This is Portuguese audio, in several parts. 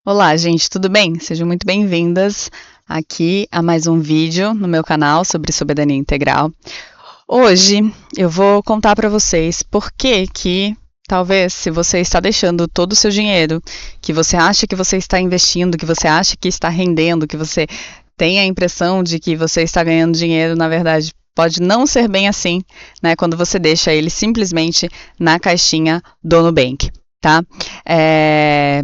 Olá, gente, tudo bem? Sejam muito bem-vindas aqui a mais um vídeo no meu canal sobre soberania integral. Hoje eu vou contar para vocês por que talvez se você está deixando todo o seu dinheiro, que você acha que você está investindo, que você acha que está rendendo, que você tem a impressão de que você está ganhando dinheiro, na verdade pode não ser bem assim, né? Quando você deixa ele simplesmente na caixinha do Nubank, tá?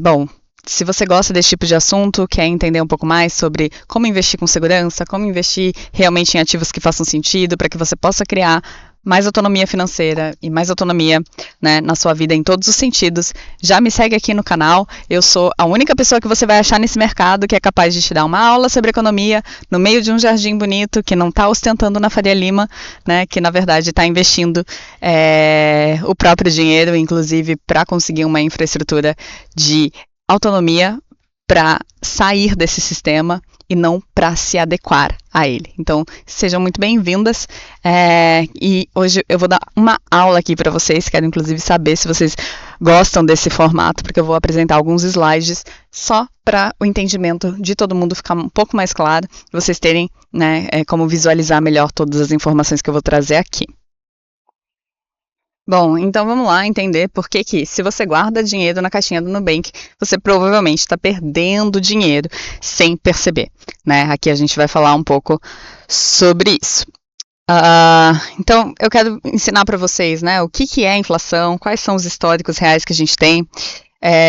Bom, se você gosta desse tipo de assunto, quer entender um pouco mais sobre como investir com segurança, como investir realmente em ativos que façam sentido, para que você possa criar mais autonomia financeira e mais autonomia, né, na sua vida em todos os sentidos, já me segue aqui no canal. Eu sou a única pessoa que você vai achar nesse mercado que é capaz de te dar uma aula sobre economia no meio de um jardim bonito, que não está ostentando na Faria Lima, né, que na verdade está investindo o próprio dinheiro, inclusive para conseguir uma infraestrutura de autonomia para sair desse sistema e não para se adequar a ele. Então, sejam muito bem-vindas. E hoje eu vou dar uma aula aqui para vocês. Quero, inclusive, saber se vocês gostam desse formato, porque eu vou apresentar alguns slides só para o entendimento de todo mundo ficar um pouco mais claro, vocês terem, né, como visualizar melhor todas as informações que eu vou trazer aqui. Bom, então vamos lá entender por que se você guarda dinheiro na caixinha do Nubank, você provavelmente está perdendo dinheiro sem perceber, né? Aqui a gente vai falar um pouco sobre isso. Então, eu quero ensinar para vocês, né, o que é a inflação, quais são os históricos reais que a gente tem,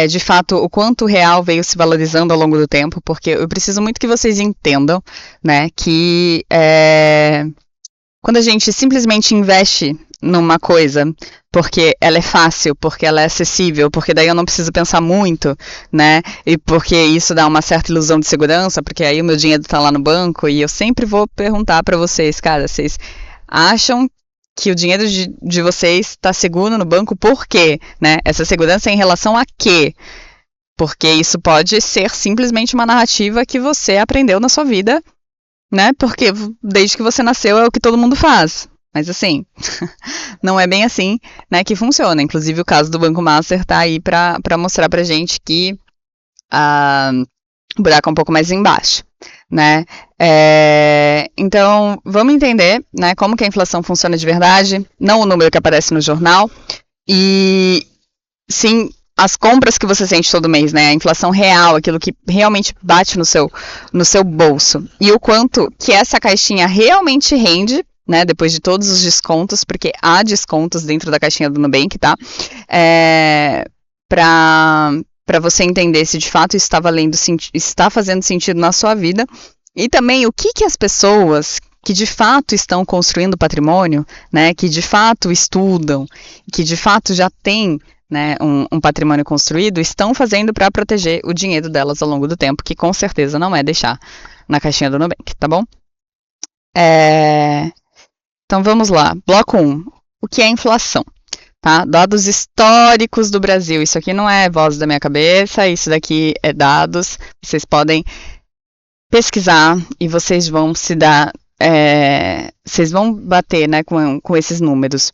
de fato, o quanto o real veio se valorizando ao longo do tempo, porque eu preciso muito que vocês entendam, né, que quando a gente simplesmente investe numa coisa porque ela é fácil, porque ela é acessível, porque daí eu não preciso pensar muito, né? E porque isso dá uma certa ilusão de segurança, porque aí o meu dinheiro está lá no banco e eu sempre vou perguntar para vocês, cara, vocês acham que o dinheiro de vocês está seguro no banco por quê? Né? Essa segurança é em relação a quê? Porque isso pode ser simplesmente uma narrativa que você aprendeu na sua vida, né? Porque desde que você nasceu é o que todo mundo faz. Mas assim, não é bem assim, né, que funciona. Inclusive o caso do Banco Master tá aí para mostrar pra gente que o buraco é um pouco mais embaixo, né? Então, vamos entender, né, como que a inflação funciona de verdade, não o número que aparece no jornal, e sim as compras que você sente todo mês, né? A inflação real, aquilo que realmente bate no seu bolso. E o quanto que essa caixinha realmente rende, né? Depois de todos os descontos, porque há descontos dentro da caixinha do Nubank, tá? Para você entender se de fato isso está fazendo sentido na sua vida. E também o que as pessoas que de fato estão construindo patrimônio, né? Que de fato estudam, que de fato já têm, né, um patrimônio construído, estão fazendo para proteger o dinheiro delas ao longo do tempo, que com certeza não é deixar na caixinha do Nubank, tá bom? Então vamos lá. Bloco 1. O que é inflação? Tá? Dados históricos do Brasil. Isso aqui não é voz da minha cabeça, isso daqui é dados. Vocês podem pesquisar e vocês vão se dar. Vocês vão bater, né, com esses números.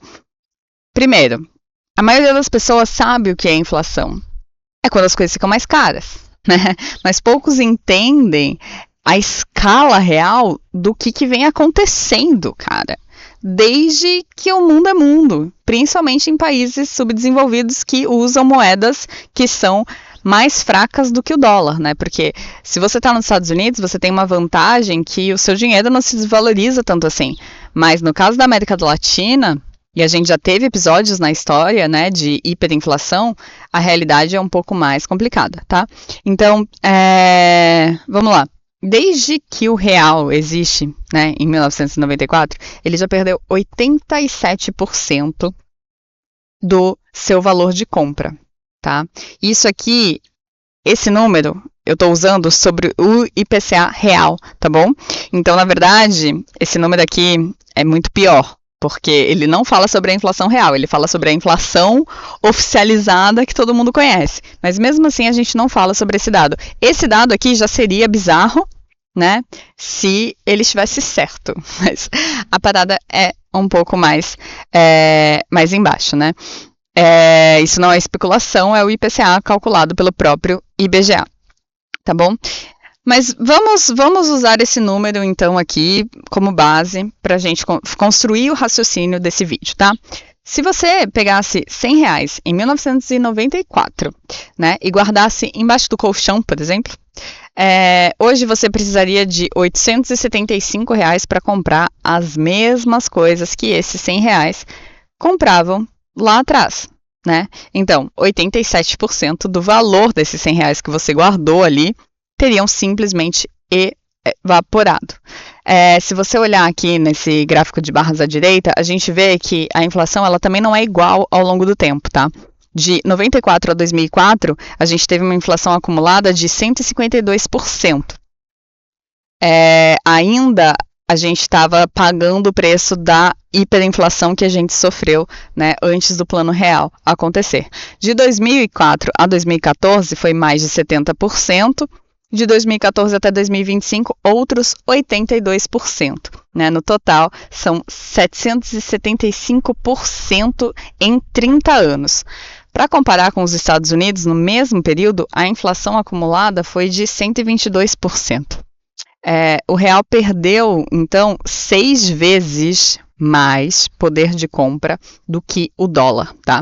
Primeiro, a maioria das pessoas sabe o que é inflação. É quando as coisas ficam mais caras, né? Mas poucos entendem a escala real do que vem acontecendo, cara. Desde que o mundo é mundo, principalmente em países subdesenvolvidos que usam moedas que são mais fracas do que o dólar, né? Porque se você está nos Estados Unidos, você tem uma vantagem que o seu dinheiro não se desvaloriza tanto assim. Mas no caso da América Latina, e a gente já teve episódios na história, né, de hiperinflação, a realidade é um pouco mais complicada, tá? Então, vamos lá. Desde que o real existe, né, em 1994, ele já perdeu 87% do seu valor de compra, tá? Isso aqui, esse número, eu estou usando sobre o IPCA real, tá bom? Então, na verdade, esse número aqui é muito pior, porque ele não fala sobre a inflação real, ele fala sobre a inflação oficializada que todo mundo conhece. Mas mesmo assim a gente não fala sobre esse dado. Esse dado aqui já seria bizarro, né, se ele estivesse certo. Mas a parada é um pouco mais embaixo, né? Isso não é especulação, é o IPCA calculado pelo próprio IBGA. tá bom? Mas vamos usar esse número, então, aqui como base para a gente construir o raciocínio desse vídeo, tá? Se você pegasse R$100 em 1994, né, e guardasse embaixo do colchão, por exemplo, hoje você precisaria de R$875 para comprar as mesmas coisas que esses R$100 compravam lá atrás, né? Então, 87% do valor desses R$100 que você guardou ali teriam simplesmente evaporado. Se você olhar aqui nesse gráfico de barras à direita, a gente vê que a inflação ela também não é igual ao longo do tempo, tá? De 94 a 2004, a gente teve uma inflação acumulada de 152%. Ainda a gente estava pagando o preço da hiperinflação que a gente sofreu, né, antes do Plano Real acontecer. De 2004 a 2014 foi mais de 70%. De 2014 até 2025, outros 82%. Né? No total, são 775% em 30 anos. Para comparar com os Estados Unidos, no mesmo período, a inflação acumulada foi de 122%. O real perdeu, então, 6 vezes mais poder de compra do que o dólar. Tá?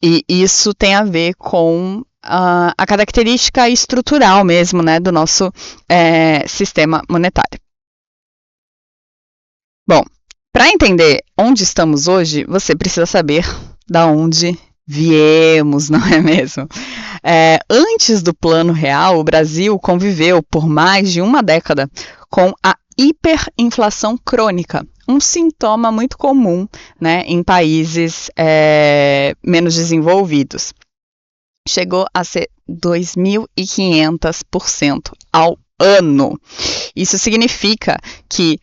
E isso tem a ver com a característica estrutural mesmo, né, do nosso sistema monetário. Bom, para entender onde estamos hoje, você precisa saber da onde viemos, não é mesmo? Antes do Plano Real, o Brasil conviveu por mais de uma década com a hiperinflação crônica, um sintoma muito comum, né, em países menos desenvolvidos. Chegou a ser 2.500% ao ano. Isso significa que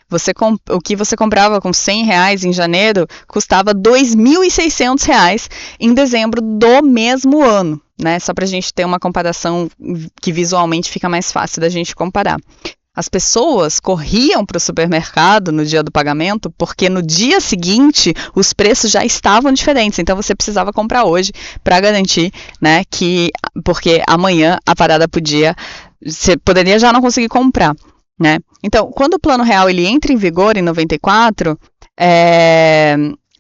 o que você comprava com R$100 em janeiro custava R$2.600 em dezembro do mesmo ano, né? Só para a gente ter uma comparação que visualmente fica mais fácil da gente comparar. As pessoas corriam para o supermercado no dia do pagamento porque no dia seguinte os preços já estavam diferentes. Então você precisava comprar hoje para garantir, né, porque amanhã a parada você poderia já não conseguir comprar, né? Então, quando o Plano Real ele entra em vigor em 94,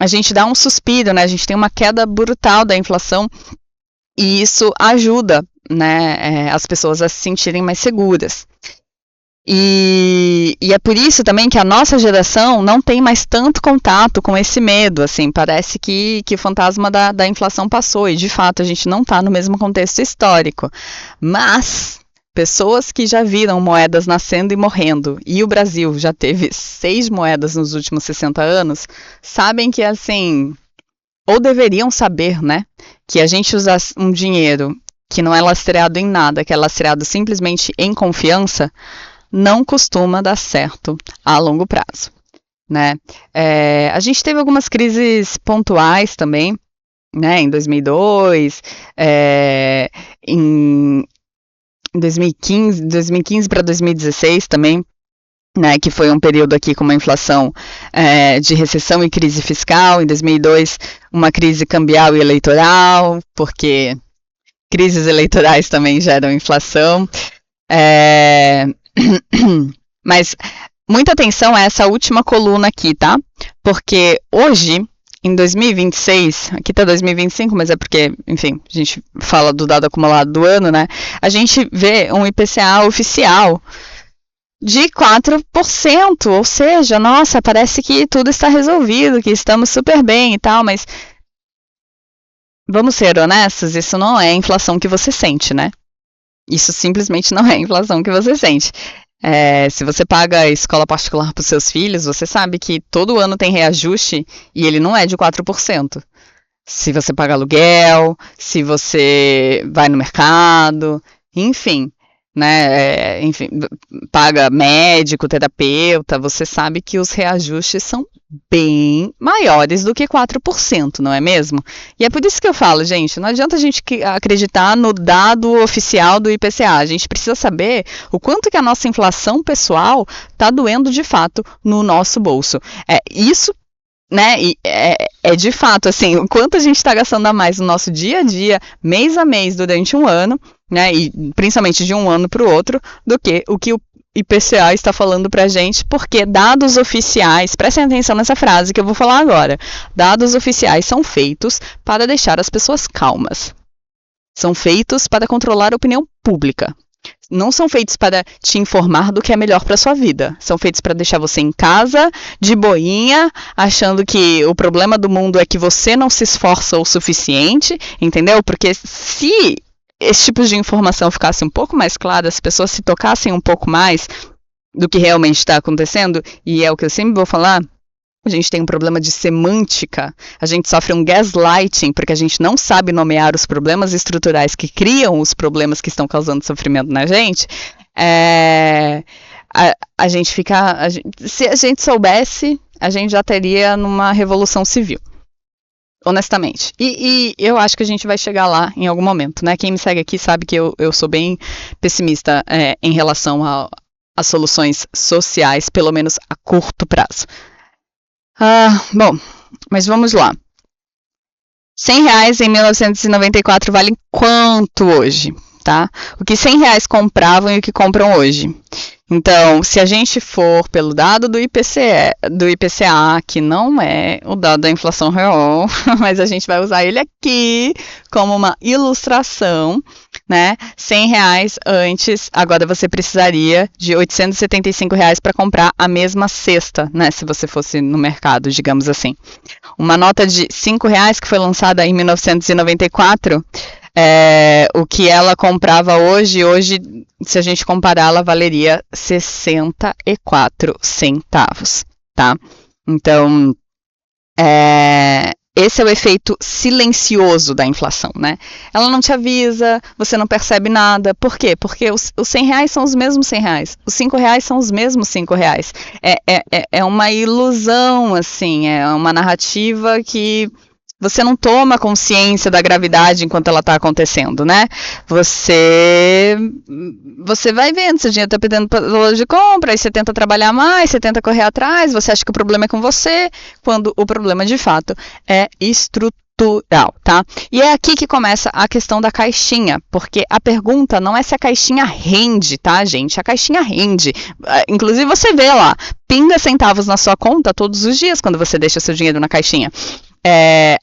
a gente dá um suspiro, né? A gente tem uma queda brutal da inflação e isso ajuda, né, as pessoas a se sentirem mais seguras. E é por isso também que a nossa geração não tem mais tanto contato com esse medo, assim, parece que o fantasma da inflação passou, e de fato a gente não está no mesmo contexto histórico, mas pessoas que já viram moedas nascendo e morrendo, e o Brasil já teve 6 moedas nos últimos 60 anos, sabem que, assim, ou deveriam saber, né, que a gente usa um dinheiro que não é lastreado em nada, que é lastreado simplesmente em confiança, não costuma dar certo a longo prazo, né? A gente teve algumas crises pontuais também, né? Em 2002, em 2015 para 2016 também, né? Que foi um período aqui com uma inflação de recessão e crise fiscal. Em 2002, uma crise cambial e eleitoral, porque crises eleitorais também geram inflação. Mas muita atenção a essa última coluna aqui, tá? Porque hoje, em 2026, aqui tá 2025, mas é porque, enfim, a gente fala do dado acumulado do ano, né? A gente vê um IPCA oficial de 4%, ou seja, nossa, parece que tudo está resolvido, que estamos super bem e tal, mas vamos ser honestos, isso não é a inflação que você sente, né? Isso simplesmente não é a inflação que você sente. Se você paga escola particular para os seus filhos, você sabe que todo ano tem reajuste e ele não é de 4%. Se você paga aluguel, se você vai no mercado, enfim, né? Paga médico, terapeuta, você sabe que os reajustes são bem maiores do que 4%, não é mesmo? E é por isso que eu falo, gente, não adianta a gente acreditar no dado oficial do IPCA, a gente precisa saber o quanto que a nossa inflação pessoal está doendo de fato no nosso bolso. Isso, né, é de fato, assim, o quanto a gente está gastando a mais no nosso dia a dia, mês a mês, durante um ano, né, e principalmente de um ano para o outro, do que o IPCA está falando para a gente, porque dados oficiais, prestem atenção nessa frase que eu vou falar agora, dados oficiais são feitos para deixar as pessoas calmas, são feitos para controlar a opinião pública. Não são feitos para te informar do que é melhor para sua vida. São feitos para deixar você em casa, de boinha, achando que o problema do mundo é que você não se esforça o suficiente, entendeu? Porque se esse tipo de informação ficasse um pouco mais clara, as pessoas se tocassem um pouco mais do que realmente está acontecendo, e é o que eu sempre vou falar, a gente tem um problema de semântica, a gente sofre um gaslighting, porque a gente não sabe nomear os problemas estruturais que criam os problemas que estão causando sofrimento na gente. A gente fica... se a gente soubesse, a gente já teria numa revolução civil. Honestamente. E eu acho que a gente vai chegar lá em algum momento, né? Quem me segue aqui sabe que eu sou bem pessimista em relação às soluções sociais, pelo menos a curto prazo. Bom, mas vamos lá. R$100 em 1994 valem quanto hoje, tá? O que R$100 compravam e o que compram hoje. Então, se a gente for pelo dado do IPCA, que não é o dado da inflação real, mas a gente vai usar ele aqui como uma ilustração, né? R$100 antes, agora você precisaria de R$875 para comprar a mesma cesta, né? Se você fosse no mercado, digamos assim. Uma nota de R$5 que foi lançada em 1994, o que ela comprava hoje, se a gente comparar, ela valeria 64 centavos, tá? Então, esse é o efeito silencioso da inflação, né? Ela não te avisa, você não percebe nada. Por quê? Porque os R$100 são os mesmos R$100, os R$5 são os mesmos R$5. É uma ilusão, assim, é uma narrativa que você não toma consciência da gravidade enquanto ela está acontecendo, né? Você vai vendo, seu dinheiro está perdendo valor de compra, aí você tenta trabalhar mais, você tenta correr atrás, você acha que o problema é com você, quando o problema de fato é estrutural, tá? E é aqui que começa a questão da caixinha, porque a pergunta não é se a caixinha rende, tá, gente? A caixinha rende. Inclusive você vê lá, pinga centavos na sua conta todos os dias quando você deixa seu dinheiro na caixinha.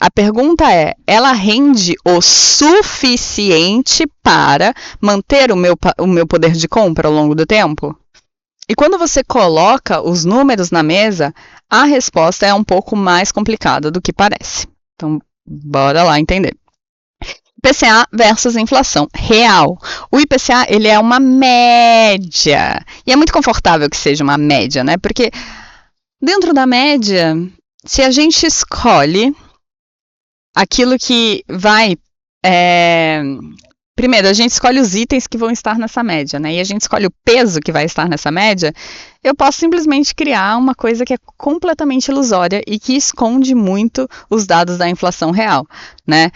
A pergunta é, ela rende o suficiente para manter o meu poder de compra ao longo do tempo? E quando você coloca os números na mesa, a resposta é um pouco mais complicada do que parece. Então, bora lá entender. IPCA versus inflação real. O IPCA, ele é uma média. E é muito confortável que seja uma média, né? Porque dentro da média, se a gente escolhe aquilo que vai... Primeiro, a gente escolhe os itens que vão estar nessa média, né? E a gente escolhe o peso que vai estar nessa média. Eu posso simplesmente criar uma coisa que é completamente ilusória e que esconde muito os dados da inflação real, né?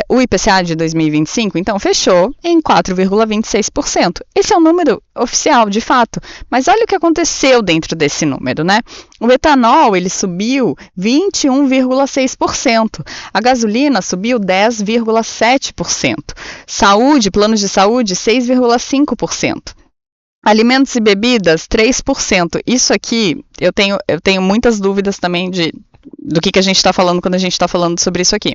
O IPCA de 2025, então, fechou em 4,26%. Esse é um número oficial, de fato. Mas olha o que aconteceu dentro desse número, né? O etanol, ele subiu 21,6%. A gasolina subiu 10,7%. Saúde, planos de saúde, 6,5%. Alimentos e bebidas, 3%. Isso aqui, eu tenho muitas dúvidas também do que a gente está falando quando a gente está falando sobre isso aqui.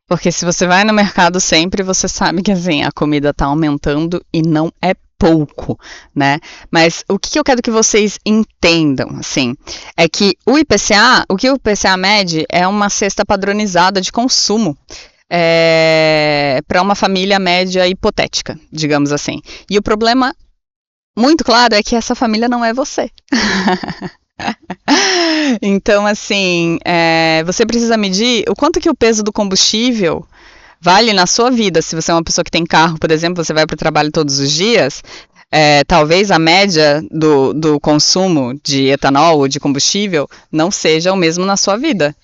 Porque se você vai no mercado sempre, você sabe que assim, a comida está aumentando e não é pouco, né? Mas o que eu quero que vocês entendam, assim, é que o que o IPCA mede é uma cesta padronizada de consumo. Para uma família média hipotética, digamos assim. E o problema muito claro é que essa família não é você. Então, assim, você precisa medir o quanto que o peso do combustível vale na sua vida. Se você é uma pessoa que tem carro, por exemplo, você vai para o trabalho todos os dias, talvez a média do consumo de etanol ou de combustível não seja o mesmo na sua vida.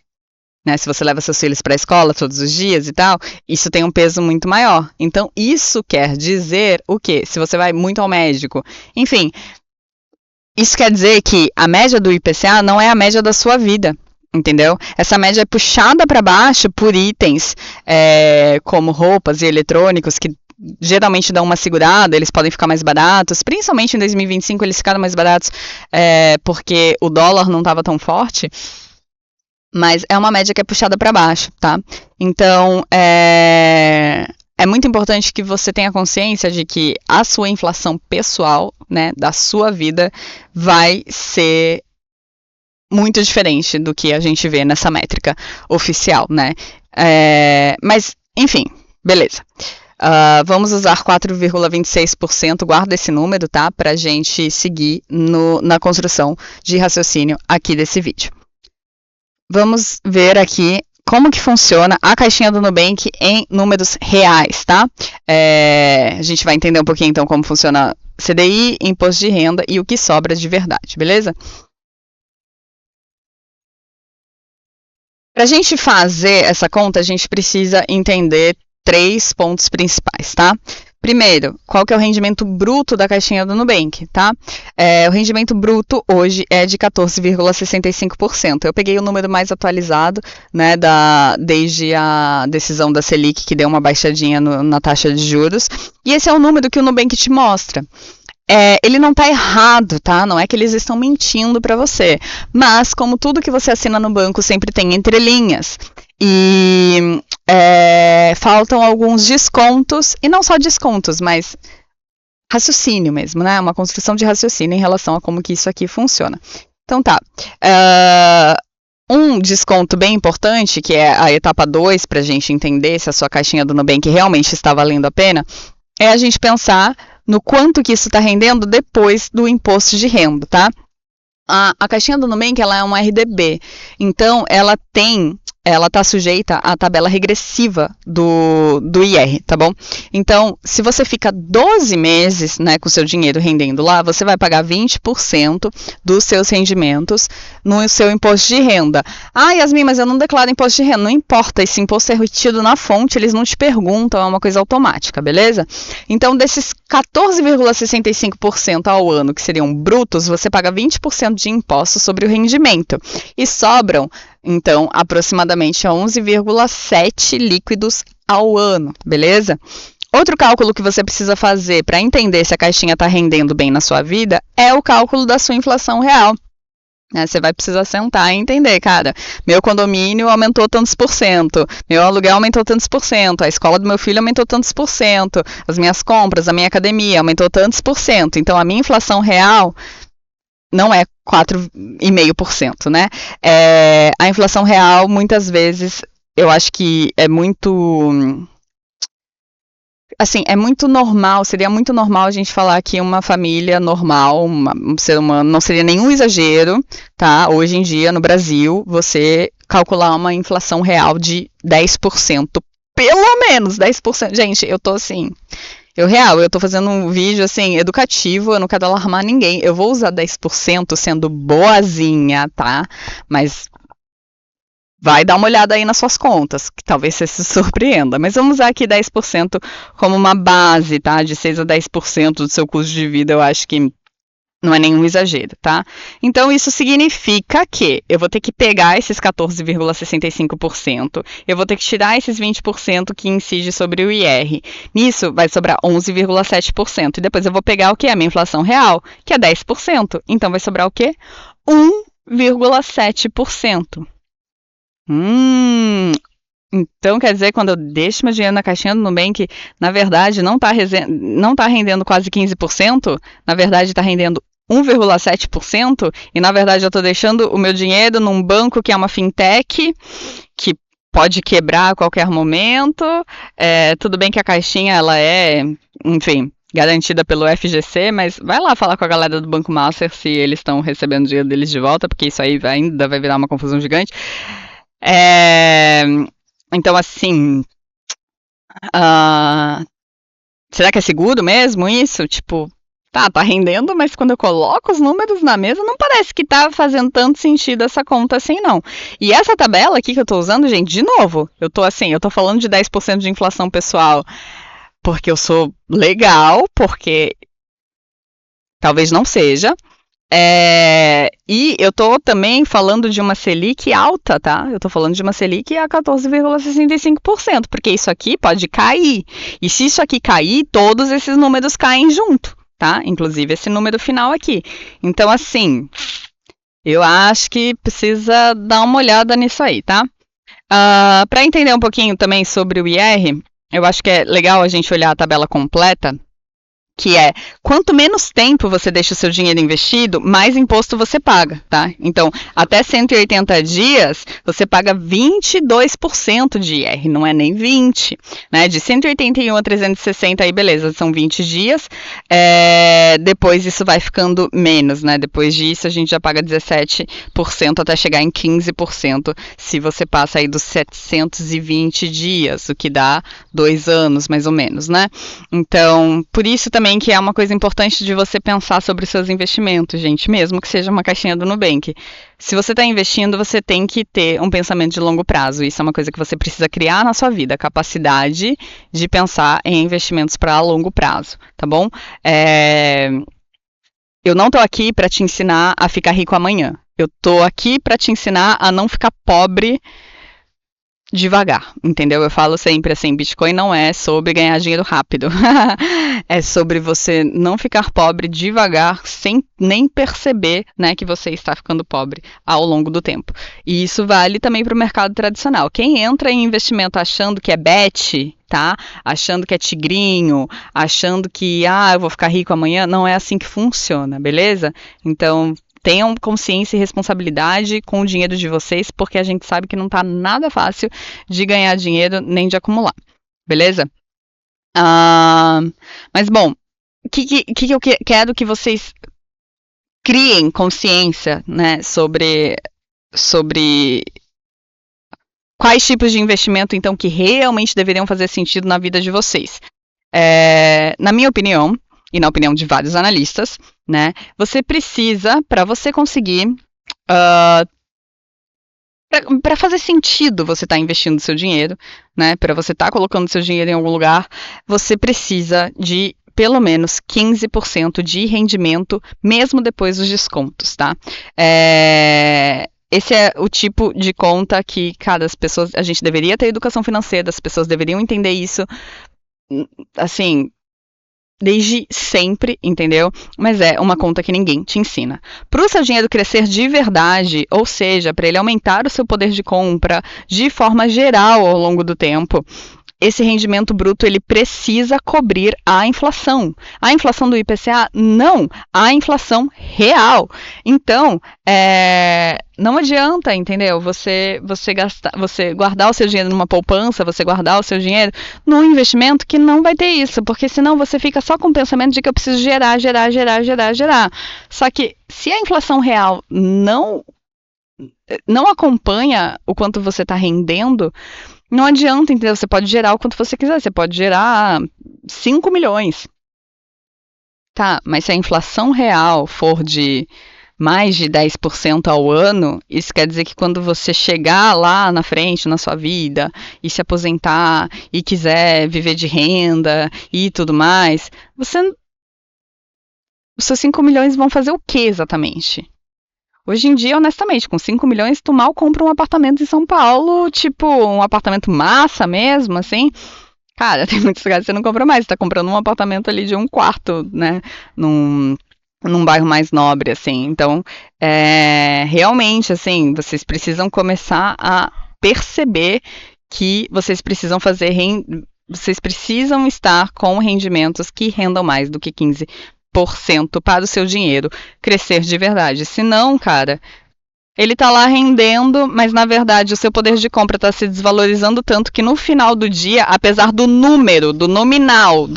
Né, se você leva seus filhos para a escola todos os dias e tal, isso tem um peso muito maior. Então, isso quer dizer o quê? Se você vai muito ao médico. Enfim, isso quer dizer que a média do IPCA não é a média da sua vida. Entendeu? Essa média é puxada para baixo por itens como roupas e eletrônicos que geralmente dão uma segurada, eles podem ficar mais baratos, principalmente em 2025 eles ficaram mais baratos porque o dólar não estava tão forte, mas é uma média que é puxada para baixo, tá? Então, é muito importante que você tenha consciência de que a sua inflação pessoal, né, da sua vida, vai ser muito diferente do que a gente vê nessa métrica oficial, né? Mas, enfim, beleza. Vamos usar 4,26%, guarda esse número, tá? Para a gente seguir na construção de raciocínio aqui desse vídeo. Vamos ver aqui como que funciona a caixinha do Nubank em números reais, tá? A gente vai entender um pouquinho, então, como funciona CDI, imposto de renda e o que sobra de verdade, beleza? Para a gente fazer essa conta, a gente precisa entender 3 pontos principais, tá? Primeiro, qual que é o rendimento bruto da caixinha do Nubank, tá? O rendimento bruto hoje é de 14,65%. Eu peguei o número mais atualizado, né, desde a decisão da Selic, que deu uma baixadinha na taxa de juros, e esse é o número que o Nubank te mostra. Ele não está errado, tá? Não é que eles estão mentindo para você. Mas, como tudo que você assina no banco sempre tem entrelinhas, e faltam alguns descontos, e não só descontos, mas raciocínio mesmo, né? Uma construção de raciocínio em relação a como que isso aqui funciona. Então tá. Um desconto bem importante, que é a etapa 2, para a gente entender se a sua caixinha do Nubank realmente está valendo a pena, é a gente pensar no quanto que isso está rendendo depois do imposto de renda, tá? A caixinha do Nubank, ela é uma RDB, então ela está sujeita à tabela regressiva do IR, tá bom? Então, se você fica 12 meses, né, com o seu dinheiro rendendo lá, você vai pagar 20% dos seus rendimentos no seu imposto de renda. Ah, Yasmin, mas eu não declaro imposto de renda. Não importa, esse imposto é retido na fonte, eles não te perguntam, é uma coisa automática, beleza? Então, desses 14,65% ao ano, que seriam brutos, você paga 20% de imposto sobre o rendimento. E sobram, então, aproximadamente 11,7 líquidos ao ano, beleza? Outro cálculo que você precisa fazer para entender se a caixinha está rendendo bem na sua vida é o cálculo da sua inflação real. Você vai precisar sentar e entender, cara, meu condomínio aumentou tantos por cento, meu aluguel aumentou tantos por cento, a escola do meu filho aumentou tantos por cento, as minhas compras, a minha academia aumentou tantos por cento. Então, a minha inflação real não é 4,5%, né? A inflação real, muitas vezes, eu acho que é muito... Assim, é muito normal, seria muito normal a gente falar que uma família normal, um ser humano, não seria nenhum exagero, tá? Hoje em dia, no Brasil, você calcular uma inflação real de 10%, pelo menos 10%. Gente, eu tô assim... Eu tô fazendo um vídeo, assim, educativo, eu não quero alarmar ninguém. Eu vou usar 10% sendo boazinha, tá? Mas vai dar uma olhada aí nas suas contas, que talvez você se surpreenda. Mas vamos usar aqui 10% como uma base, tá? De 6 a 10% do seu custo de vida, eu acho que não é nenhum exagero, tá? Então, isso significa que eu vou ter que pegar esses 14,65%, eu vou ter que tirar esses 20% que incide sobre o IR. Nisso, vai sobrar 11,7%. E depois eu vou pegar o que? A minha inflação real, que é 10%. Então, vai sobrar o quê? 1,7%. Então, quer dizer, quando eu deixo meu dinheiro na caixinha do Nubank, na verdade, não tá rendendo quase 15%, na verdade, está rendendo 1,7%, e na verdade eu estou deixando o meu dinheiro num banco que é uma fintech, que pode quebrar a qualquer momento. Tudo bem que a caixinha, ela é, enfim, garantida pelo FGC, mas vai lá falar com a galera do Banco Master se eles estão recebendo o dinheiro deles de volta, porque isso aí ainda vai virar uma confusão gigante. Então, assim, será que é seguro mesmo isso? Tipo, tá rendendo, mas quando eu coloco os números na mesa, não parece que tá fazendo tanto sentido essa conta assim, não. E essa tabela aqui que eu tô usando, gente, de novo, eu tô falando de 10% de inflação pessoal porque eu sou legal, porque talvez não seja, E eu tô também falando de uma Selic alta, tá? Eu tô falando de uma Selic a 14,65%, porque isso aqui pode cair. E se isso aqui cair, todos esses números caem junto, tá? Inclusive esse número final aqui. Então, assim, eu acho que precisa dar uma olhada nisso aí, tá? Para entender um pouquinho também sobre o IR, eu acho que é legal a gente olhar a tabela completa, que é quanto menos tempo você deixa o seu dinheiro investido, mais imposto você paga, tá? Então, até 180 dias, você paga 22% de IR, não é nem 20, né? De 181 a 360, aí beleza, são 20 dias, depois isso vai ficando menos, né? Depois disso, a gente já paga 17% até chegar em 15%, se você passa aí dos 720 dias, o que dá 2 anos, mais ou menos, né? Então, por isso também que é uma coisa importante de você pensar sobre seus investimentos, gente, mesmo que seja uma caixinha do Nubank. Se você está investindo, você tem que ter um pensamento de longo prazo. Isso é uma coisa que você precisa criar na sua vida, a capacidade de pensar em investimentos para longo prazo, tá bom? Eu não estou aqui para te ensinar a ficar rico amanhã. Eu estou aqui para te ensinar a não ficar pobre devagar, entendeu? Eu falo sempre assim, Bitcoin não é sobre ganhar dinheiro rápido. É sobre você não ficar pobre devagar, sem nem perceber, né, que você está ficando pobre ao longo do tempo. E isso vale também para o mercado tradicional. Quem entra em investimento achando que é bet, tá? Achando que é tigrinho, achando que, eu vou ficar rico amanhã, não é assim que funciona, beleza? Então, tenham consciência e responsabilidade com o dinheiro de vocês, porque a gente sabe que não tá nada fácil de ganhar dinheiro nem de acumular, beleza? Mas bom, o que eu quero que vocês criem consciência, né, sobre quais tipos de investimento, então, que realmente deveriam fazer sentido na vida de vocês. Na minha opinião, e na opinião de vários analistas, né, você precisa, para você conseguir, para fazer sentido você estar investindo seu dinheiro, né, para você estar colocando seu dinheiro em algum lugar, você precisa de pelo menos 15% de rendimento, mesmo depois dos descontos, tá? Esse é o tipo de conta que, cara, a gente deveria ter educação financeira, as pessoas deveriam entender isso, assim, desde sempre, entendeu? Mas é uma conta que ninguém te ensina. Para o seu dinheiro crescer de verdade, ou seja, para ele aumentar o seu poder de compra de forma geral ao longo do tempo, esse rendimento bruto ele precisa cobrir a inflação. A inflação do IPCA? Não, a inflação real. Então, não adianta, entendeu? Você guardar o seu dinheiro numa poupança, você guardar o seu dinheiro num investimento que não vai ter isso, porque senão você fica só com o pensamento de que eu preciso gerar. Só que se a inflação real não acompanha o quanto você está rendendo, não adianta, entendeu? Você pode gerar o quanto você quiser. Você pode gerar 5 milhões. Tá, mas se a inflação real for de mais de 10% ao ano, isso quer dizer que quando você chegar lá na frente na sua vida e se aposentar e quiser viver de renda e tudo mais, os seus 5 milhões vão fazer o que exatamente? Hoje em dia, honestamente, com 5 milhões, tu mal compra um apartamento em São Paulo, tipo, um apartamento massa mesmo, assim. Cara, tem muitos lugares que você não compra mais, você tá comprando um apartamento ali de um quarto, né, num bairro mais nobre, assim. Então, realmente, assim, vocês precisam começar a perceber que vocês precisam vocês precisam estar com rendimentos que rendam mais do que 15% para o seu dinheiro crescer de verdade. Se não, cara, ele tá lá rendendo, mas na verdade o seu poder de compra está se desvalorizando tanto que no final do dia, apesar do número, do nominal,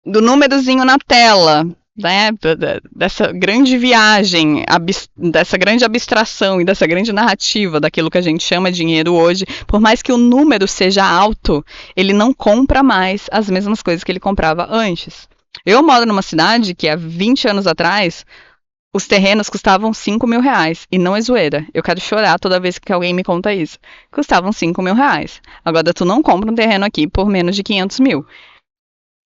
do númerozinho na tela, né, dessa grande viagem, dessa grande abstração e dessa grande narrativa daquilo que a gente chama dinheiro hoje, por mais que o número seja alto, ele não compra mais as mesmas coisas que ele comprava antes. Eu moro numa cidade que há 20 anos atrás os terrenos custavam 5 mil reais. E não é zoeira. Eu quero chorar toda vez que alguém me conta isso. Custavam 5 mil reais. Agora tu não compra um terreno aqui por menos de 500 mil.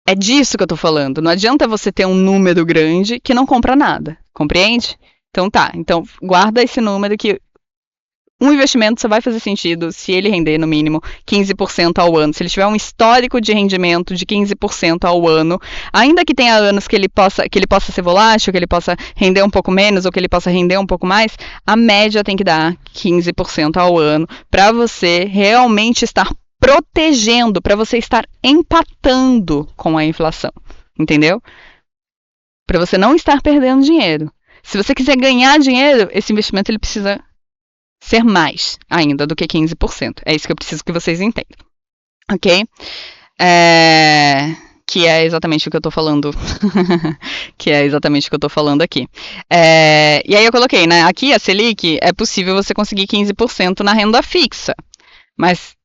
É disso que eu tô falando. Não adianta você ter um número grande que não compra nada. Compreende? Então tá. Então guarda esse número que um investimento só vai fazer sentido se ele render no mínimo 15% ao ano. Se ele tiver um histórico de rendimento de 15% ao ano, ainda que tenha anos que ele possa ser volátil, que ele possa render um pouco menos ou que ele possa render um pouco mais, a média tem que dar 15% ao ano para você realmente estar protegendo, para você estar empatando com a inflação. Entendeu? Para você não estar perdendo dinheiro. Se você quiser ganhar dinheiro, esse investimento ele precisa ser mais ainda do que 15%. É isso que eu preciso que vocês entendam. Ok? Que é exatamente o que eu tô falando. Que é exatamente o que eu tô falando aqui. E aí eu coloquei, né? Aqui a Selic é possível você conseguir 15% na renda fixa. Mas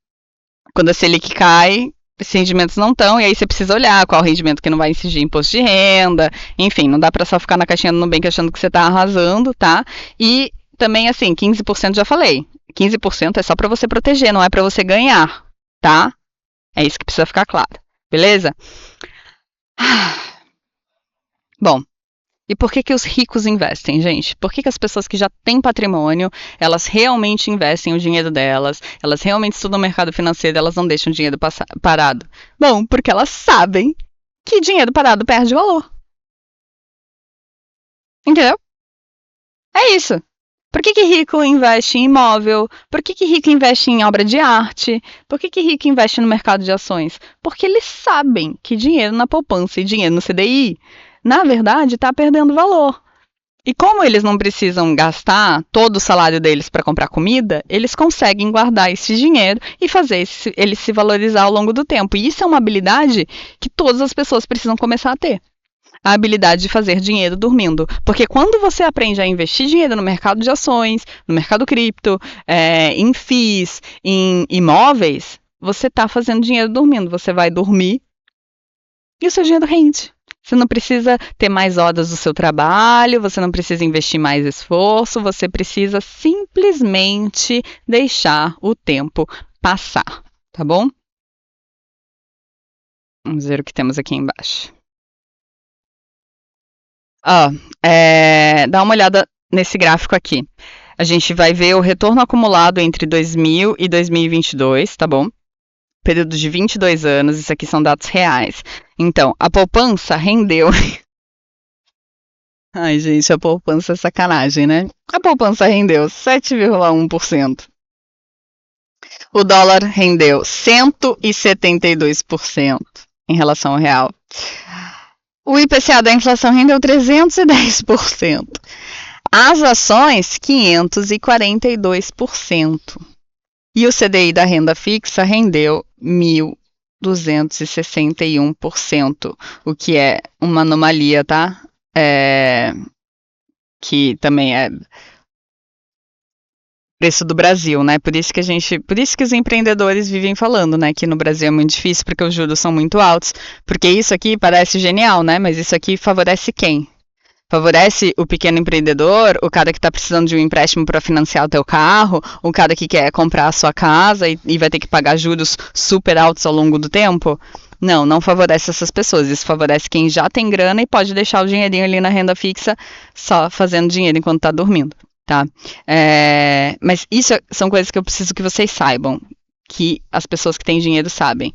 quando a Selic cai, esses rendimentos não estão, e aí você precisa olhar qual rendimento que não vai incidir imposto de renda, enfim, não dá para só ficar na caixinha do Nubank achando que você está arrasando, tá? E também, assim, 15% já falei, 15% é só para você proteger, não é para você ganhar, tá? É isso que precisa ficar claro, beleza? Bom, e por que os ricos investem, gente? Por que as pessoas que já têm patrimônio, elas realmente investem o dinheiro delas, elas realmente estudam o mercado financeiro, elas não deixam o dinheiro parado? Bom, porque elas sabem que dinheiro parado perde valor. Entendeu? É isso. Por que rico investe em imóvel? Por que rico investe em obra de arte? Por que rico investe no mercado de ações? Porque eles sabem que dinheiro na poupança e dinheiro no CDI, na verdade, está perdendo valor. E como eles não precisam gastar todo o salário deles para comprar comida, eles conseguem guardar esse dinheiro e fazer ele se valorizar ao longo do tempo. E isso é uma habilidade que todas as pessoas precisam começar a ter. A habilidade de fazer dinheiro dormindo. Porque quando você aprende a investir dinheiro no mercado de ações, no mercado cripto, em FIIs, em imóveis, você está fazendo dinheiro dormindo. Você vai dormir e o seu dinheiro rende. Você não precisa ter mais horas do seu trabalho, você não precisa investir mais esforço, você precisa simplesmente deixar o tempo passar, tá bom? Vamos ver o que temos aqui embaixo. Dá uma olhada nesse gráfico aqui. A gente vai ver o retorno acumulado entre 2000 e 2022, tá bom? Período de 22 anos, isso aqui são dados reais. Então, a poupança rendeu. Ai, gente, a poupança é sacanagem, né? A poupança rendeu 7,1%. O dólar rendeu 172% em relação ao real. O IPCA da inflação rendeu 310%. As ações, 542%. E o CDI da renda fixa rendeu 1.261%, o que é uma anomalia, tá? Que também é preço do Brasil, né? Por isso que os empreendedores vivem falando, né, que no Brasil é muito difícil porque os juros são muito altos, porque isso aqui parece genial, né? Mas isso aqui favorece quem? Favorece o pequeno empreendedor, o cara que está precisando de um empréstimo para financiar o teu carro, o cara que quer comprar a sua casa e vai ter que pagar juros super altos ao longo do tempo? Não, não favorece essas pessoas. Isso favorece quem já tem grana e pode deixar o dinheirinho ali na renda fixa só fazendo dinheiro enquanto está dormindo, tá? Mas isso são coisas que eu preciso que vocês saibam, que as pessoas que têm dinheiro sabem.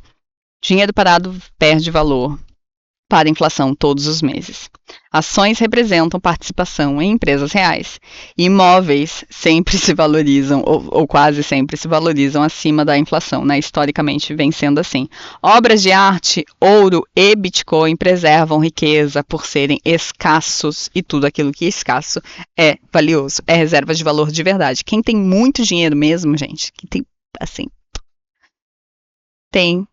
Dinheiro parado perde valor para a inflação todos os meses. Ações representam participação em empresas reais. Imóveis sempre se valorizam, ou quase sempre se valorizam acima da inflação, né? Historicamente vem sendo assim. Obras de arte, ouro e Bitcoin preservam riqueza por serem escassos, e tudo aquilo que é escasso é valioso, é reserva de valor de verdade. Quem tem muito dinheiro mesmo, gente, que tem, assim, tem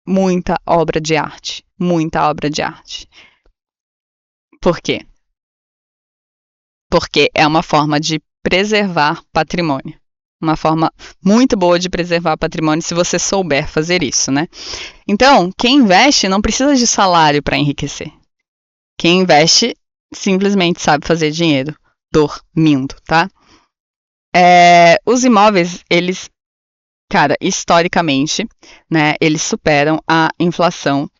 muita obra de arte. Muita obra de arte. Por quê? Porque é uma forma de preservar patrimônio. Uma forma muito boa de preservar patrimônio se você souber fazer isso, né? Então, quem investe não precisa de salário para enriquecer. Quem investe simplesmente sabe fazer dinheiro dormindo, tá? Os imóveis, eles, cara, historicamente, né, eles superam a inflação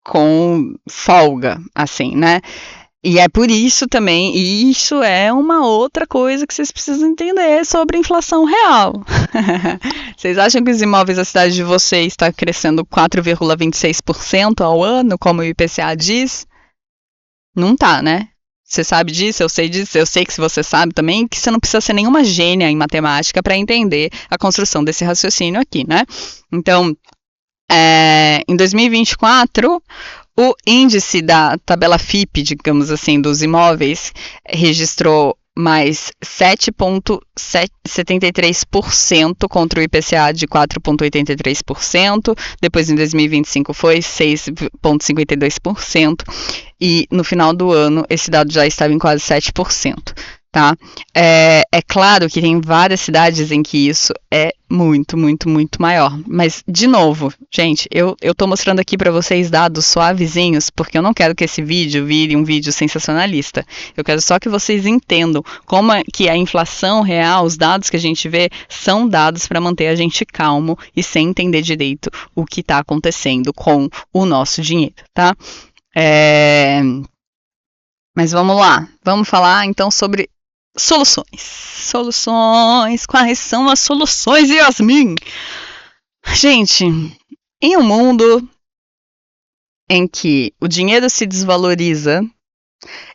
com folga, assim, né? E é por isso também, e isso é uma outra coisa que vocês precisam entender sobre inflação real. Vocês acham que os imóveis da cidade de vocês estão crescendo 4,26% ao ano, como o IPCA diz? Não tá, né? Você sabe disso, eu sei disso, eu sei que se você sabe também, que você não precisa ser nenhuma gênia em matemática para entender a construção desse raciocínio aqui, né? Então, em 2024, o índice da tabela FIPE, digamos assim, dos imóveis, registrou mais 7,73% contra o IPCA de 4,83%. Depois, em 2025, foi 6,52%. E no final do ano, esse dado já estava em quase 7%. Tá? É claro que tem várias cidades em que isso é muito, muito, muito maior. Mas, de novo, gente, eu tô mostrando aqui para vocês dados suavezinhos, porque eu não quero que esse vídeo vire um vídeo sensacionalista. Eu quero só que vocês entendam como é que a inflação real, os dados que a gente vê, são dados para manter a gente calmo e sem entender direito o que está acontecendo com o nosso dinheiro, tá? Mas vamos lá, vamos falar então sobre soluções. Soluções, quais são as soluções, Yasmin? Gente, em um mundo em que o dinheiro se desvaloriza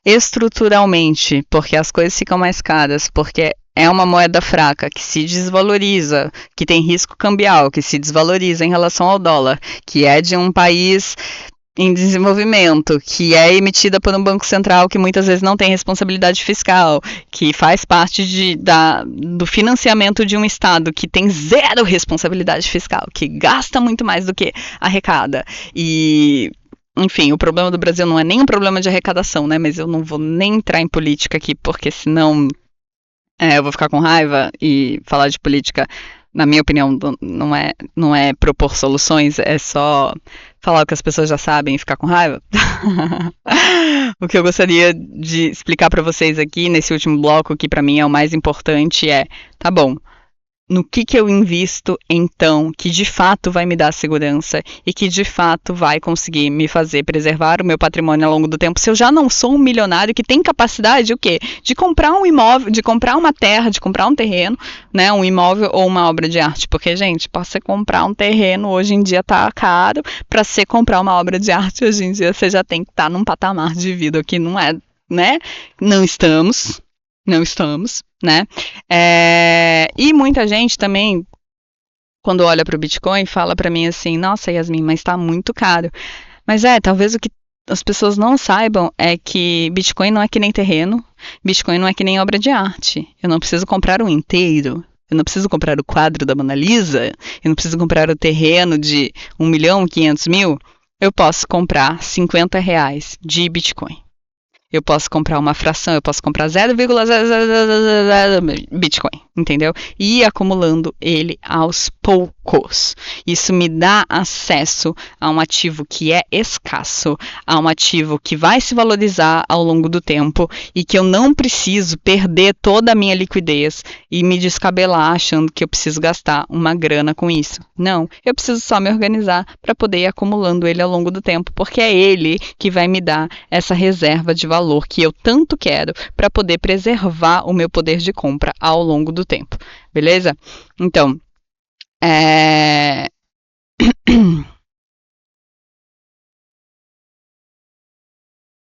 estruturalmente, porque as coisas ficam mais caras, porque é uma moeda fraca que se desvaloriza, que tem risco cambial, que se desvaloriza em relação ao dólar, que é de um país em desenvolvimento, que é emitida por um banco central que muitas vezes não tem responsabilidade fiscal, que faz parte do financiamento de um Estado que tem zero responsabilidade fiscal, que gasta muito mais do que arrecada. E, enfim, o problema do Brasil não é nem um problema de arrecadação, né? Mas eu não vou nem entrar em política aqui, porque senão eu vou ficar com raiva e falar de política, na minha opinião, não é propor soluções, é só falar o que as pessoas já sabem e ficar com raiva. O que eu gostaria de explicar para vocês aqui nesse último bloco, que para mim é o mais importante, tá bom, no que eu invisto então, que de fato vai me dar segurança e que de fato vai conseguir me fazer preservar o meu patrimônio ao longo do tempo, se eu já não sou um milionário que tem capacidade, o quê? De comprar um imóvel, de comprar uma terra, de comprar um terreno, né, um imóvel ou uma obra de arte, porque, gente, para você comprar um terreno hoje em dia tá caro, para você comprar uma obra de arte hoje em dia você já tem que estar num patamar de vida que não é, né? Não estamos, né? E muita gente também, quando olha para o Bitcoin, fala para mim assim, nossa, Yasmin, mas está muito caro. Mas talvez o que as pessoas não saibam é que Bitcoin não é que nem terreno, Bitcoin não é que nem obra de arte. Eu não preciso comprar um inteiro, eu não preciso comprar o quadro da Mona Lisa, eu não preciso comprar o terreno de 1.500.000, eu posso comprar R$50 de Bitcoin. Eu posso comprar uma fração, eu posso comprar 0,000 Bitcoin, entendeu? E ir acumulando ele aos poucos. Isso me dá acesso a um ativo que é escasso, a um ativo que vai se valorizar ao longo do tempo e que eu não preciso perder toda a minha liquidez e me descabelar achando que eu preciso gastar uma grana com isso. Não, eu preciso só me organizar para poder ir acumulando ele ao longo do tempo, porque é ele que vai me dar essa reserva de valor que eu tanto quero para poder preservar o meu poder de compra ao longo do tempo, beleza? Então,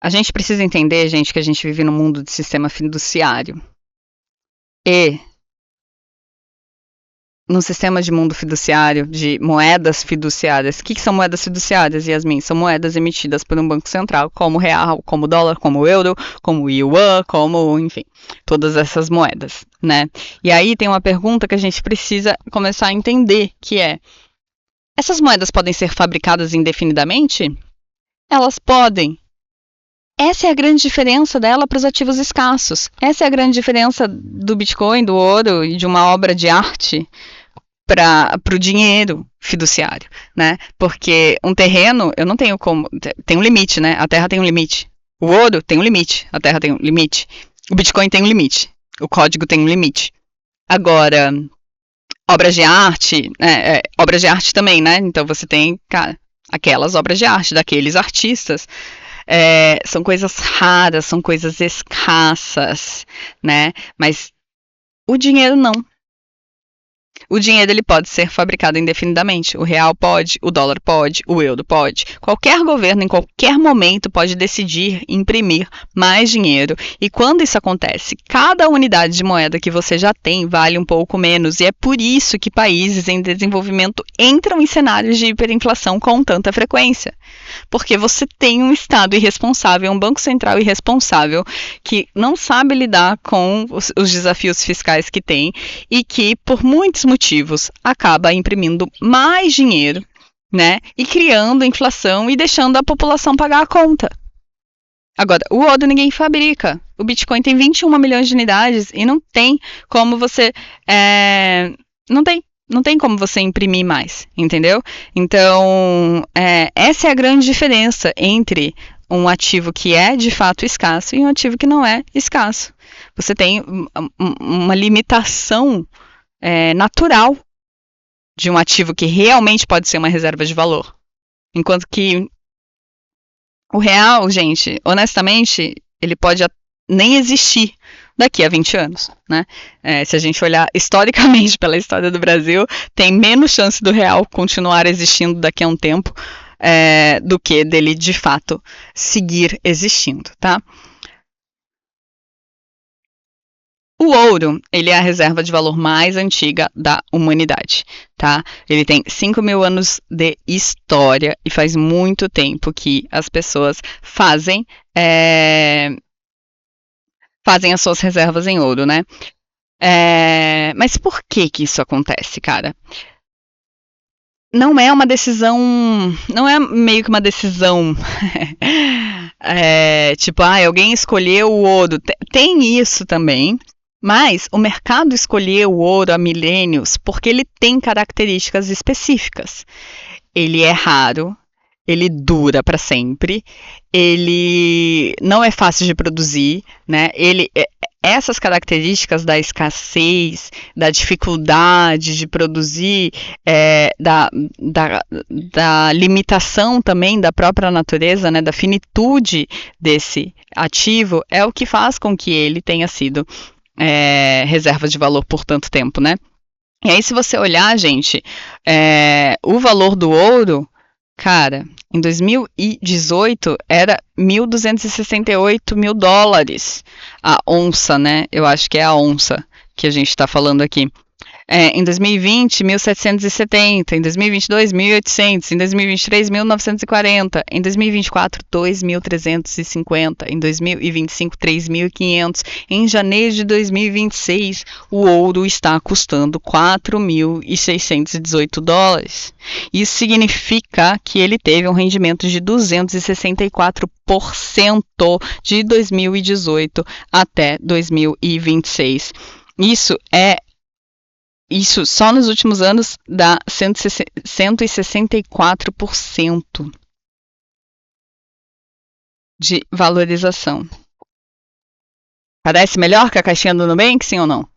a gente precisa entender, gente, que a gente vive num mundo de sistema fiduciário e num sistema de mundo fiduciário, de moedas fiduciárias. O que são moedas fiduciárias, Yasmin? São moedas emitidas por um banco central, como o real, como o dólar, como o euro, como o yuan, como, enfim, todas essas moedas, né? E aí tem uma pergunta que a gente precisa começar a entender, que é: essas moedas podem ser fabricadas indefinidamente? Elas podem. Essa é a grande diferença dela para os ativos escassos. Essa é a grande diferença do Bitcoin, do ouro e de uma obra de arte para o dinheiro fiduciário, né? Porque um terreno, eu não tenho como... Tem um limite, né? A terra tem um limite. O ouro tem um limite. A terra tem um limite. O Bitcoin tem um limite. O código tem um limite. Agora, obras de arte... obras de arte também, né? Então você tem... Cara, aquelas obras de arte, daqueles artistas. São coisas raras, são coisas escassas, né? Mas o dinheiro não. O dinheiro ele pode ser fabricado indefinidamente. O real pode, o dólar pode, o euro pode. Qualquer governo, em qualquer momento, pode decidir imprimir mais dinheiro. E quando isso acontece, cada unidade de moeda que você já tem vale um pouco menos. E é por isso que países em desenvolvimento entram em cenários de hiperinflação com tanta frequência. Porque você tem um Estado irresponsável, um Banco Central irresponsável, que não sabe lidar com os desafios fiscais que tem e que, por muitos motivos, acaba imprimindo mais dinheiro, né? E criando inflação e deixando a população pagar a conta. Agora, o ouro ninguém fabrica. O Bitcoin tem 21 milhões de unidades e não tem como você... Não tem como você imprimir mais, entendeu? Então, essa é a grande diferença entre um ativo que é de fato escasso e um ativo que não é escasso. Você tem uma limitação natural de um ativo que realmente pode ser uma reserva de valor. Enquanto que o real, gente, honestamente, ele pode nem existir daqui a 20 anos, né? Se a gente olhar historicamente pela história do Brasil, tem menos chance do real continuar existindo daqui a um tempo do que dele, de fato, seguir existindo, tá? O ouro, ele é a reserva de valor mais antiga da humanidade, tá? Ele tem 5.000 anos de história e faz muito tempo que as pessoas fazem as suas reservas em ouro, né? Mas por que isso acontece, cara? Não é uma decisão, não é meio que uma decisão, tipo, alguém escolheu o ouro. Tem isso também, mas o mercado escolheu o ouro há milênios porque ele tem características específicas. Ele é raro, ele dura para sempre, ele não é fácil de produzir, né? Essas características da escassez, da dificuldade de produzir, da limitação também da própria natureza, né? Da finitude desse ativo, é o que faz com que ele tenha sido reserva de valor por tanto tempo, né? E aí, se você olhar, gente, o valor do ouro, cara, em 2018 era 1.268 mil dólares a onça, né? Eu acho que é a onça que a gente está falando aqui. Em 2020, 1.770, em 2022, 1.800, em 2023, 1.940, em 2024, 2.350, em 2025, 3.500, em janeiro de 2026, o ouro está custando 4.618 dólares. Isso significa que ele teve um rendimento de 264% de 2018 até 2026. Isso só nos últimos anos dá 164% de valorização. Parece melhor que a caixinha do Nubank, sim ou não?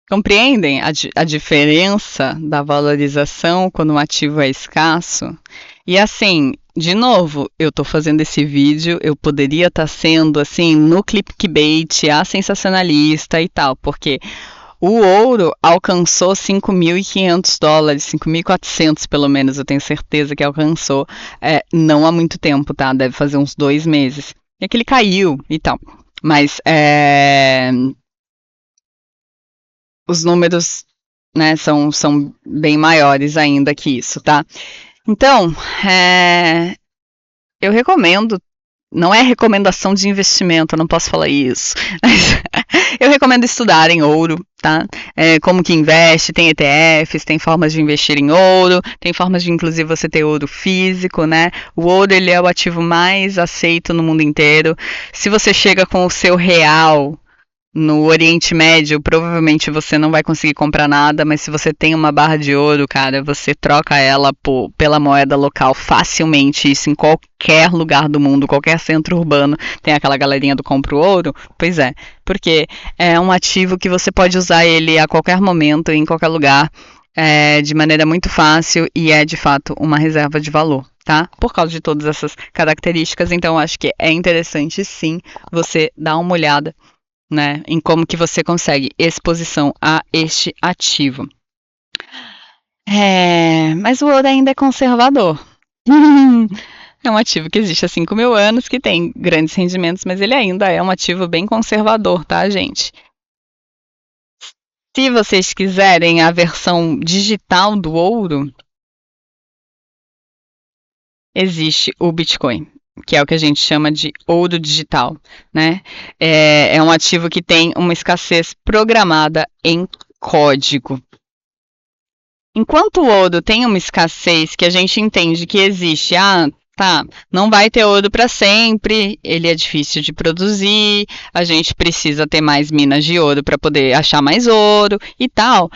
Compreendem a diferença da valorização quando um ativo é escasso? E assim, de novo, eu tô fazendo esse vídeo, eu poderia estar sendo assim, no clickbait, a sensacionalista e tal, porque o ouro alcançou 5.500 dólares, 5.400 pelo menos, eu tenho certeza que alcançou, não há muito tempo, tá? Deve fazer uns 2 meses. E é que ele caiu e tal, mas os números, né, são bem maiores ainda que isso, tá? Então, eu recomendo, não é recomendação de investimento, eu não posso falar isso, mas eu recomendo estudar em ouro, tá? Como que investe, tem ETFs, tem formas de investir em ouro, tem formas de inclusive você ter ouro físico, né? O ouro, ele é o ativo mais aceito no mundo inteiro. Se você chega com o seu real no Oriente Médio, provavelmente você não vai conseguir comprar nada, mas se você tem uma barra de ouro, cara, você troca ela pela moeda local facilmente, isso em qualquer lugar do mundo, qualquer centro urbano, tem aquela galerinha do compro ouro, pois é, porque é um ativo que você pode usar ele a qualquer momento, em qualquer lugar, de maneira muito fácil e é de fato uma reserva de valor, tá? Por causa de todas essas características, então eu acho que é interessante sim você dar uma olhada, né, em como que você consegue exposição a este ativo. Mas o ouro ainda é conservador. É um ativo que existe há 5.000 anos, que tem grandes rendimentos, mas ele ainda é um ativo bem conservador, tá, gente? Se vocês quiserem a versão digital do ouro, existe o Bitcoin, que é o que a gente chama de ouro digital, né? É um ativo que tem uma escassez programada em código. Enquanto o ouro tem uma escassez que a gente entende que existe, tá, não vai ter ouro para sempre, ele é difícil de produzir, a gente precisa ter mais minas de ouro para poder achar mais ouro e tal.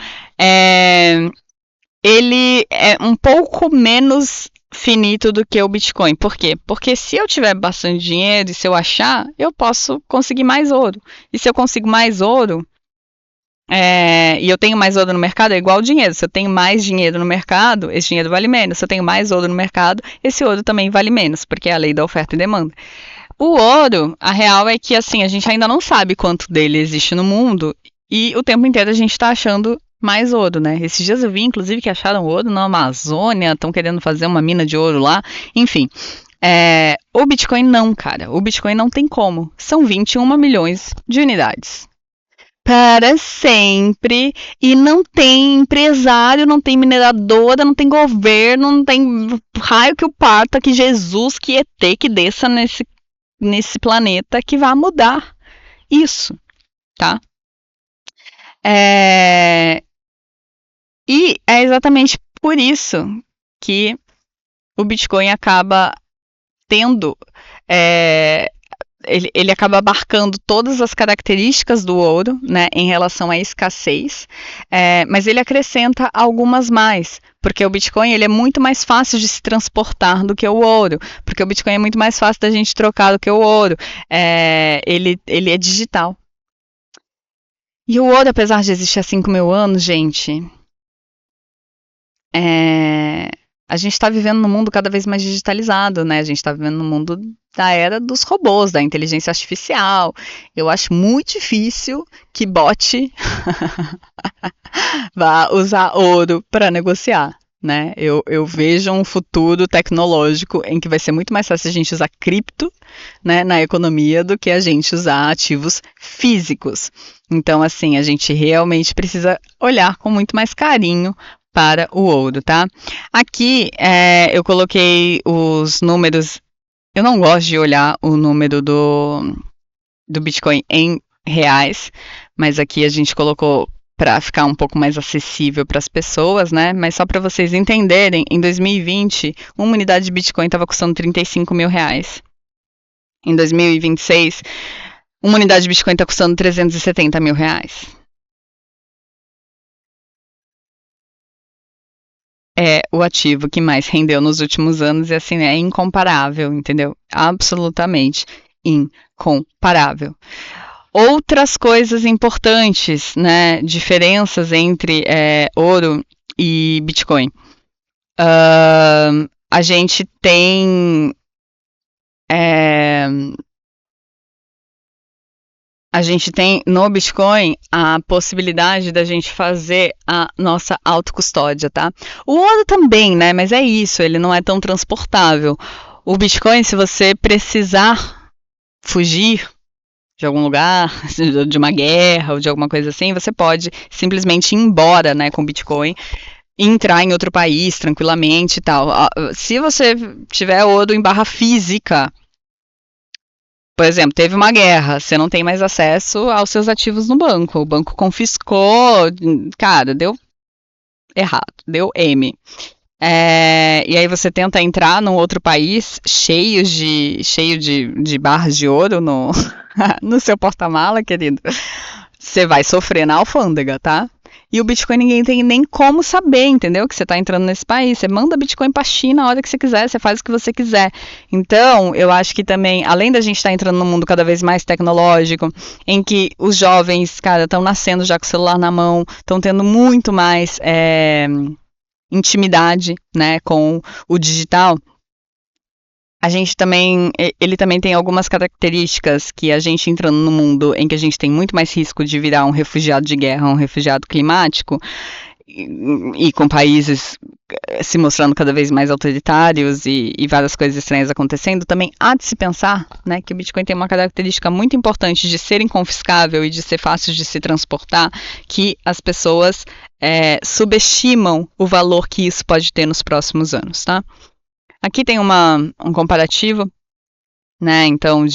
Ele é um pouco menos finito do que o Bitcoin. Por quê? Porque se eu tiver bastante dinheiro e se eu achar, eu posso conseguir mais ouro. E se eu consigo mais ouro, e eu tenho mais ouro no mercado, é igual ao dinheiro. Se eu tenho mais dinheiro no mercado, esse dinheiro vale menos. Se eu tenho mais ouro no mercado, esse ouro também vale menos, porque é a lei da oferta e demanda. O ouro, a real é que assim, a gente ainda não sabe quanto dele existe no mundo e o tempo inteiro a gente está achando mais ouro, né? Esses dias eu vi, inclusive, que acharam ouro na Amazônia, estão querendo fazer uma mina de ouro lá, enfim. O Bitcoin não, cara. O Bitcoin não tem como. São 21 milhões de unidades. Para sempre, e não tem empresário, não tem mineradora, não tem governo, não tem raio que o parta, que Jesus, que ET, que desça nesse planeta que vai mudar isso, tá? E é exatamente por isso que o Bitcoin acaba tendo ele acaba abarcando todas as características do ouro, né, em relação à escassez, mas ele acrescenta algumas mais, porque o Bitcoin ele é muito mais fácil de se transportar do que o ouro, porque o Bitcoin é muito mais fácil da gente trocar do que o ouro, ele é digital. E o ouro, apesar de existir há 5.000 anos, gente, a gente está vivendo num mundo cada vez mais digitalizado, né? A gente está vivendo no mundo da era dos robôs, da inteligência artificial. Eu acho muito difícil que bot vá usar ouro para negociar, né? Eu vejo um futuro tecnológico em que vai ser muito mais fácil a gente usar cripto, né, na economia do que a gente usar ativos físicos. Então, assim, a gente realmente precisa olhar com muito mais carinho para o ouro, tá? Aqui eu coloquei os números. Eu não gosto de olhar o número do Bitcoin em reais, mas aqui a gente colocou para ficar um pouco mais acessível para as pessoas, né? Mas só para vocês entenderem, em 2020, uma unidade de Bitcoin estava custando 35 mil reais. Em 2026, uma unidade de Bitcoin está custando 370 mil reais. É o ativo que mais rendeu nos últimos anos e assim é incomparável, entendeu? Absolutamente incomparável. Outras coisas importantes, né? Diferenças entre ouro e Bitcoin. A gente tem no Bitcoin a possibilidade da gente fazer a nossa autocustódia, tá? O ouro também, né? Mas é isso, ele não é tão transportável. O Bitcoin, se você precisar fugir de algum lugar, de uma guerra ou de alguma coisa assim, você pode simplesmente ir embora, né, com Bitcoin, entrar em outro país tranquilamente e tal. Se você tiver ouro em barra física, por exemplo, teve uma guerra, você não tem mais acesso aos seus ativos no banco. O banco confiscou, cara, deu errado, deu M. E aí você tenta entrar num outro país cheio de barras de ouro no seu porta-mala, querido. Você vai sofrer na alfândega, tá? E o Bitcoin ninguém tem nem como saber, entendeu? Que você está entrando nesse país. Você manda Bitcoin para a China a hora que você quiser, você faz o que você quiser. Então, eu acho que também, além da gente estar entrando num mundo cada vez mais tecnológico, em que os jovens, cara, estão nascendo já com o celular na mão, estão tendo muito mais intimidade, né, com o digital, a gente também, ele também tem algumas características que a gente entrando no mundo em que a gente tem muito mais risco de virar um refugiado de guerra, um refugiado climático, e com países se mostrando cada vez mais autoritários e várias coisas estranhas acontecendo, também há de se pensar, né, que o Bitcoin tem uma característica muito importante de ser inconfiscável e de ser fácil de se transportar, que as pessoas subestimam o valor que isso pode ter nos próximos anos, tá? Aqui tem um comparativo, né, então,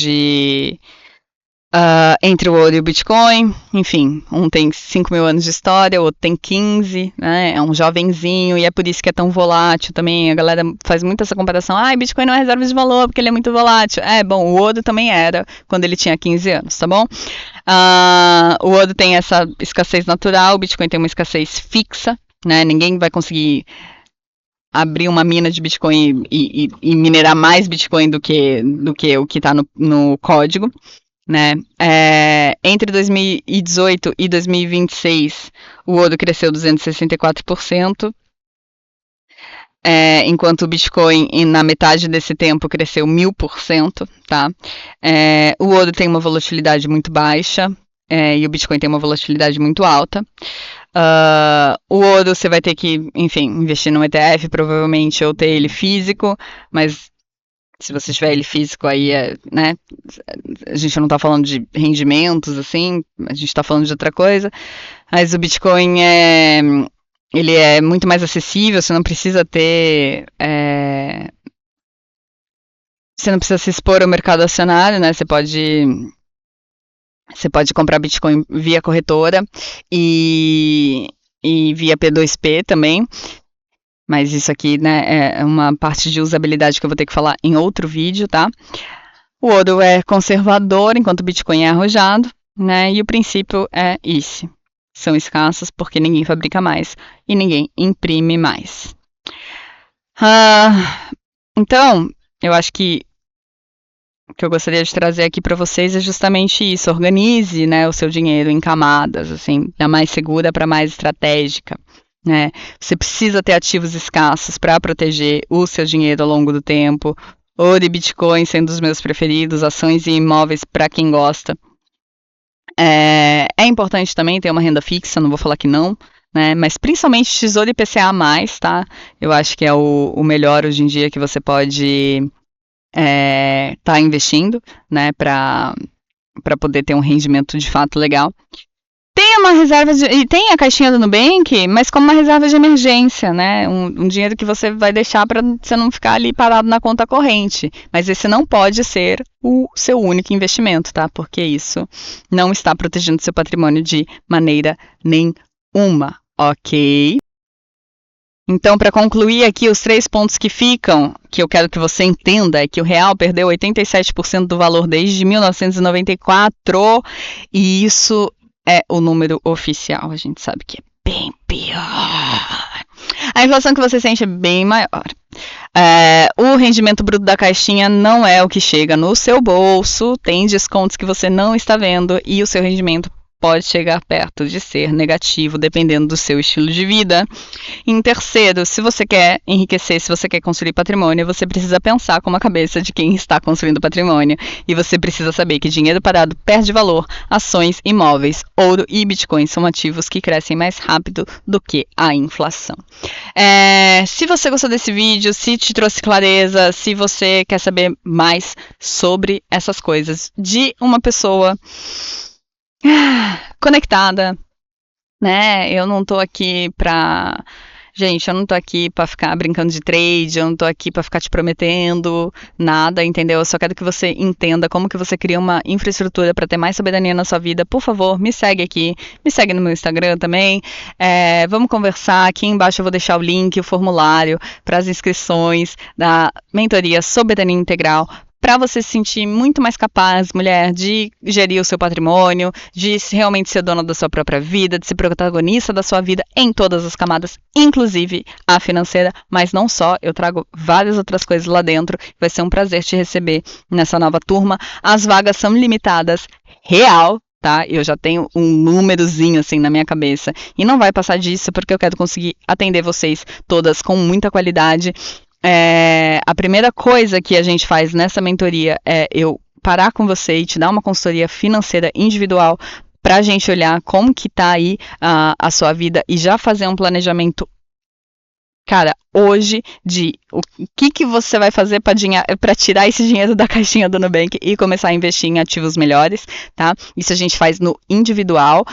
entre o ouro e o Bitcoin. Enfim, um tem 5 mil anos de história, o outro tem 15, né, é um jovenzinho, e é por isso que é tão volátil também. A galera faz muito essa comparação, Bitcoin não é reserva de valor porque ele é muito volátil. Bom, o ouro também era quando ele tinha 15 anos, tá bom? O ouro tem essa escassez natural, o Bitcoin tem uma escassez fixa, né, ninguém vai conseguir abrir uma mina de Bitcoin e minerar mais Bitcoin do que o que está no código, né? Entre 2018 e 2026, o ouro cresceu 264%, enquanto o Bitcoin, na metade desse tempo, cresceu 1000%, tá? O ouro tem uma volatilidade muito baixa, e o Bitcoin tem uma volatilidade muito alta. O ouro você vai ter que, enfim, investir num ETF, provavelmente, ou ter ele físico, mas se você tiver ele físico aí, né, a gente não está falando de rendimentos, assim, a gente está falando de outra coisa, mas o Bitcoin ele é muito mais acessível, você não precisa ter, você não precisa se expor ao mercado acionário, né, você pode comprar Bitcoin via corretora e via P2P também, mas isso aqui, né, é uma parte de usabilidade que eu vou ter que falar em outro vídeo, tá? O ouro é conservador, enquanto o Bitcoin é arrojado, né, e o princípio é esse. São escassos porque ninguém fabrica mais e ninguém imprime mais. Então, eu acho que o que eu gostaria de trazer aqui para vocês é justamente isso. Organize, né, o seu dinheiro em camadas, assim, da mais segura para a mais estratégica, né? Você precisa ter ativos escassos para proteger o seu dinheiro ao longo do tempo. Ouro e Bitcoin sendo os meus preferidos, ações e imóveis para quem gosta. É importante também ter uma renda fixa, não vou falar que não, né? Mas principalmente Tesouro IPCA+, tá? Eu acho que é o melhor hoje em dia que você pode tá investindo, né, para poder ter um rendimento de fato legal. Tem uma reserva e tem a caixinha do Nubank, mas como uma reserva de emergência, né, um dinheiro que você vai deixar para você não ficar ali parado na conta corrente, mas esse não pode ser o seu único investimento, tá, porque isso não está protegendo seu patrimônio de maneira nenhuma, ok? Então, para concluir aqui, os 3 pontos que ficam, que eu quero que você entenda, é que o real perdeu 87% do valor desde 1994, e isso é o número oficial. A gente sabe que é bem pior. A inflação que você sente é bem maior. O rendimento bruto da caixinha não é o que chega no seu bolso, tem descontos que você não está vendo, e o seu rendimento pode chegar perto de ser negativo, dependendo do seu estilo de vida. Em terceiro, se você quer enriquecer, se você quer construir patrimônio, você precisa pensar com a cabeça de quem está construindo patrimônio. E você precisa saber que dinheiro parado perde valor, ações, imóveis, ouro e Bitcoin são ativos que crescem mais rápido do que a inflação. Se você gostou desse vídeo, se te trouxe clareza, se você quer saber mais sobre essas coisas de uma pessoa conectada, né? Eu não tô aqui pra... Gente, eu não tô aqui pra ficar brincando de trade, eu não tô aqui pra ficar te prometendo nada, entendeu? Eu só quero que você entenda como que você cria uma infraestrutura pra ter mais soberania na sua vida. Por favor, me segue aqui, me segue no meu Instagram também. Vamos conversar. Aqui embaixo eu vou deixar o link, o formulário para as inscrições da mentoria Soberania Integral para você se sentir muito mais capaz, mulher, de gerir o seu patrimônio, de realmente ser dona da sua própria vida, de ser protagonista da sua vida em todas as camadas, inclusive a financeira, mas não só, eu trago várias outras coisas lá dentro. Vai ser um prazer te receber nessa nova turma. As vagas são limitadas, real, tá? Eu já tenho um númerozinho assim na minha cabeça e não vai passar disso porque eu quero conseguir atender vocês todas com muita qualidade. A primeira coisa que a gente faz nessa mentoria é eu parar com você e te dar uma consultoria financeira individual para a gente olhar como que tá aí a sua vida e já fazer um planejamento, cara, hoje, de o que você vai fazer para tirar esse dinheiro da caixinha do Nubank e começar a investir em ativos melhores, tá? Isso a gente faz no individual.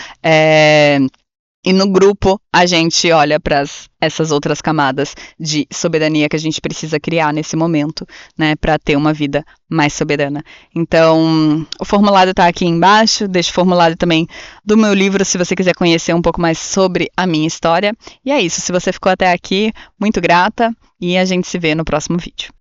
E no grupo, a gente olha para essas outras camadas de soberania que a gente precisa criar nesse momento, né, para ter uma vida mais soberana. Então, o formulário está aqui embaixo, deixo o formulário também do meu livro, se você quiser conhecer um pouco mais sobre a minha história. E é isso, se você ficou até aqui, muito grata, e a gente se vê no próximo vídeo.